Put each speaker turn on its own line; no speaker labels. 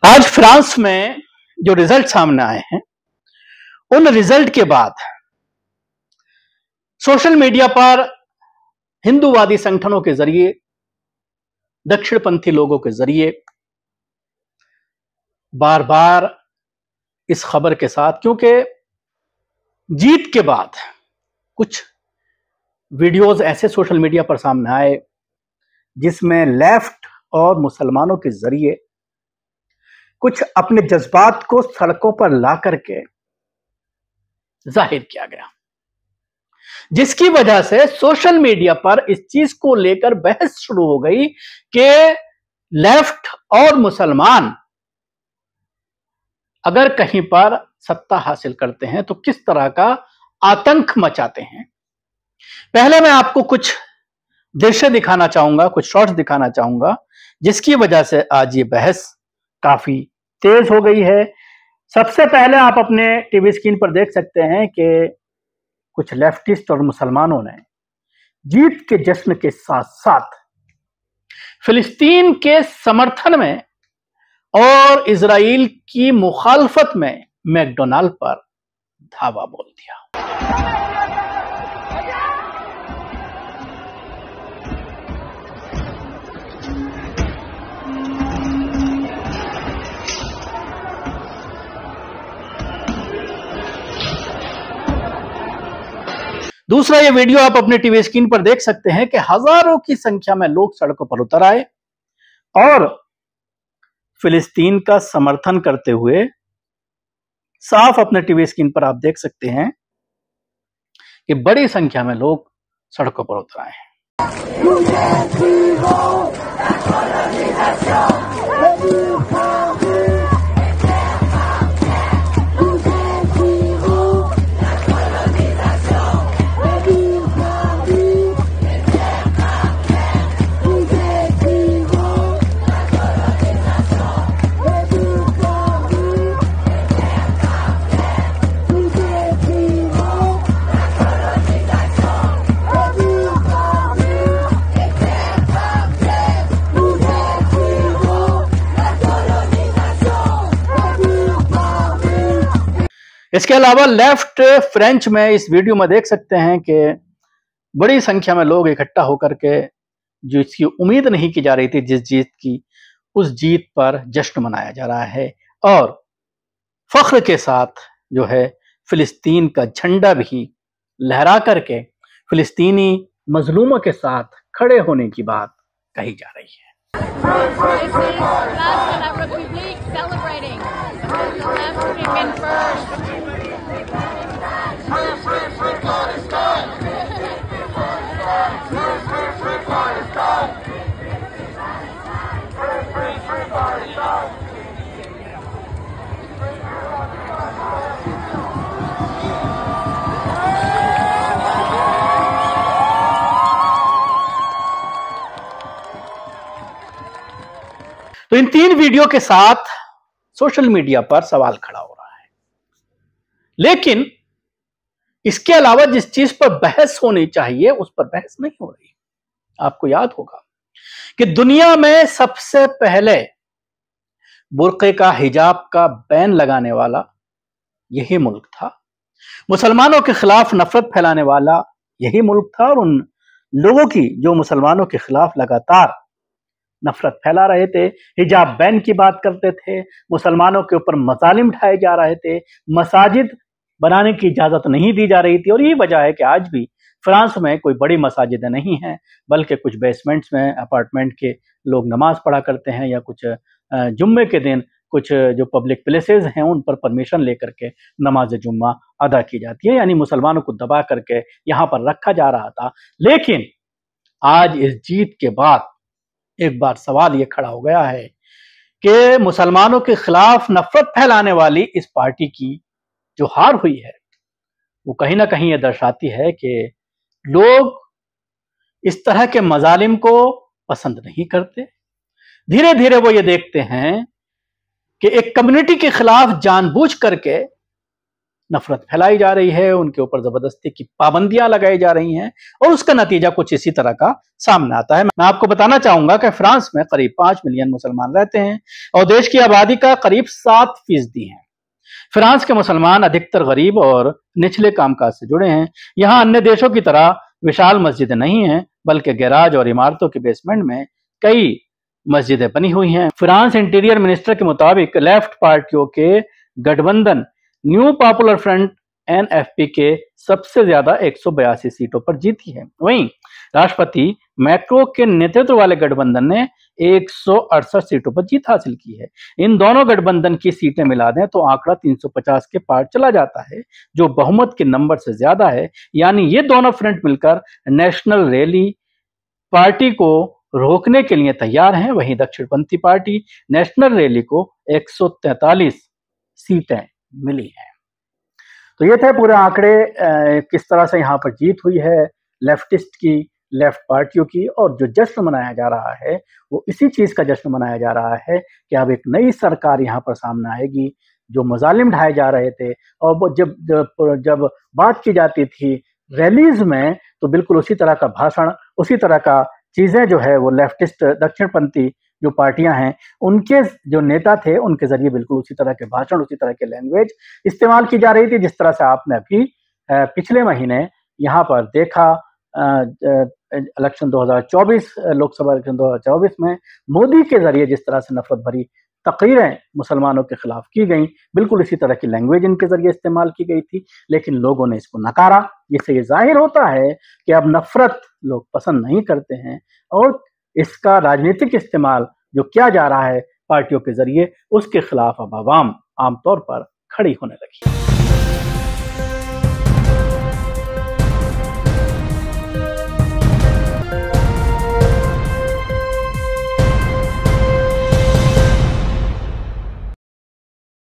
आज फ्रांस में जो रिजल्ट सामने आए हैं, उन रिजल्ट के बाद सोशल मीडिया पर हिंदूवादी संगठनों के जरिए, दक्षिणपंथी लोगों के जरिए बार बार इस खबर के साथ, क्योंकि जीत के बाद कुछ वीडियोस ऐसे सोशल मीडिया पर सामने आए जिसमें लेफ्ट और मुसलमानों के जरिए कुछ अपने जज्बात को सड़कों पर ला करके जाहिर किया गया, जिसकी वजह से सोशल मीडिया पर इस चीज को लेकर बहस शुरू हो गई कि लेफ्ट और मुसलमान अगर कहीं पर सत्ता हासिल करते हैं तो किस तरह का आतंक मचाते हैं। पहले मैं आपको कुछ दृश्य दिखाना चाहूंगा, कुछ शॉट्स दिखाना चाहूंगा, जिसकी वजह से आज ये बहस काफी तेज हो गई है। सबसे पहले आप अपने टीवी स्क्रीन पर देख सकते हैं कि कुछ लेफ्टिस्ट और मुसलमानों ने जीत के जश्न के साथ साथ फिलिस्तीन के समर्थन में और इजराइल की मुखालफत में मैकडोनाल्ड पर धावा बोल दिया। दूसरा, ये वीडियो आप अपने टीवी स्क्रीन पर देख सकते हैं कि हजारों की संख्या में लोग सड़कों पर उतर आए और फिलिस्तीन का समर्थन करते हुए साफ अपने टीवी स्क्रीन पर आप देख सकते हैं कि बड़ी संख्या में लोग सड़कों पर उतर आए हैं। इसके अलावा लेफ्ट फ्रेंच में इस वीडियो में देख सकते हैं कि बड़ी संख्या में लोग इकट्ठा होकर के जो इसकी उम्मीद नहीं की जा रही थी, जिस जीत की, उस जीत पर जश्न मनाया जा रहा है और फख्र के साथ जो है फिलिस्तीन का झंडा भी लहरा करके फिलिस्तीनी मजलूमों के साथ खड़े होने की बात कही जा रही है। तो इन तीन वीडियो के साथ सोशल मीडिया पर सवाल खड़ा हो रहा है, लेकिन इसके अलावा जिस चीज पर बहस होनी चाहिए उस पर बहस नहीं हो रही। आपको याद होगा कि दुनिया में सबसे पहले बुर्के का, हिजाब का बैन लगाने वाला यही मुल्क था। मुसलमानों के खिलाफ नफरत फैलाने वाला यही मुल्क था और उन लोगों की जो मुसलमानों के खिलाफ लगातार नफरत फैला रहे थे, हिजाब बैन की बात करते थे, मुसलमानों के ऊपर मजालिम ढाए जा रहे थे, मसाजिद बनाने की इजाजत नहीं दी जा रही थी। और यही वजह है कि आज भी फ्रांस में कोई बड़ी मसाजिदें नहीं हैं, बल्कि कुछ बेसमेंट्स में अपार्टमेंट के लोग नमाज पढ़ा करते हैं या कुछ जुम्मे के दिन कुछ जो पब्लिक प्लेसेस हैं उन पर परमिशन लेकर के नमाज जुम्मा अदा की जाती है, यानी मुसलमानों को दबा करके यहाँ पर रखा जा रहा था। लेकिन आज इस जीत के बाद एक बार सवाल ये खड़ा हो गया है कि मुसलमानों के खिलाफ नफरत फैलाने वाली इस पार्टी की जो हार हुई है वो कहीं ना कहीं ये दर्शाती है कि लोग इस तरह के मजालिम को पसंद नहीं करते। धीरे धीरे वो ये देखते हैं कि एक कम्युनिटी के खिलाफ जानबूझ करके नफरत फैलाई जा रही है, उनके ऊपर जबरदस्ती की पाबंदियां लगाई जा रही हैं और उसका नतीजा कुछ इसी तरह का सामने आता है। मैं आपको बताना चाहूंगा कि फ्रांस में करीब 5 मिलियन मुसलमान रहते हैं और देश की आबादी का करीब 7% है। फ्रांस के मुसलमान अधिकतर गरीब और निचले कामकाज से जुड़े हैं। यहाँ अन्य देशों की तरह विशाल मस्जिदें नहीं हैं, बल्कि गैराज और इमारतों के बेसमेंट में कई मस्जिदें बनी हुई हैं। फ्रांस इंटीरियर मिनिस्टर के मुताबिक लेफ्ट पार्टियों के गठबंधन न्यू पॉपुलर फ्रंट एनएफपी के सबसे ज्यादा 182 सीटों पर जीती है। वहीं राष्ट्रपति मैक्रो के नेतृत्व वाले गठबंधन ने 168 सीटों पर जीत हासिल की है। इन दोनों गठबंधन की सीटें मिला दें तो आंकड़ा 350 के पार चला जाता है, जो बहुमत के नंबर से ज्यादा है। यानी ये दोनों फ्रंट मिलकर नेशनल रैली पार्टी को रोकने के लिए तैयार हैं। वहीं दक्षिणपंथी पार्टी नेशनल रैली को 143 सीटें मिली हैं। तो ये थे पूरे आंकड़े, किस तरह से यहाँ पर जीत हुई है लेफ्टिस्ट की, लेफ्ट पार्टियों की। और जो जश्न मनाया जा रहा है वो इसी चीज का जश्न मनाया जा रहा है कि अब एक नई सरकार यहाँ पर सामने आएगी। जो मजालिम ढाए जा रहे थे और वो जब बात की जाती थी रैलीज में, तो बिल्कुल उसी तरह का भाषण, उसी तरह का चीजें जो है वो लेफ्टिस्ट दक्षिणपंथी जो पार्टियां हैं उनके जो नेता थे उनके जरिए बिल्कुल उसी तरह के भाषण, उसी तरह के लैंग्वेज इस्तेमाल की जा रही थी, जिस तरह से आपने अभी पिछले महीने यहाँ पर देखा इलेक्शन 2024, लोकसभा इलेक्शन 2024 में मोदी के जरिए जिस तरह से नफरत भरी तकरीरें मुसलमानों के खिलाफ की गई, बिल्कुल इसी तरह की लैंग्वेज इनके जरिए इस्तेमाल की गई थी, लेकिन लोगों ने इसको नकारा। जिससे ये जाहिर होता है कि अब नफरत लोग पसंद नहीं करते हैं और इसका राजनीतिक इस्तेमाल जो किया जा रहा है पार्टियों के जरिए, उसके खिलाफ अब आवाम आमतौर पर खड़ी होने लगी।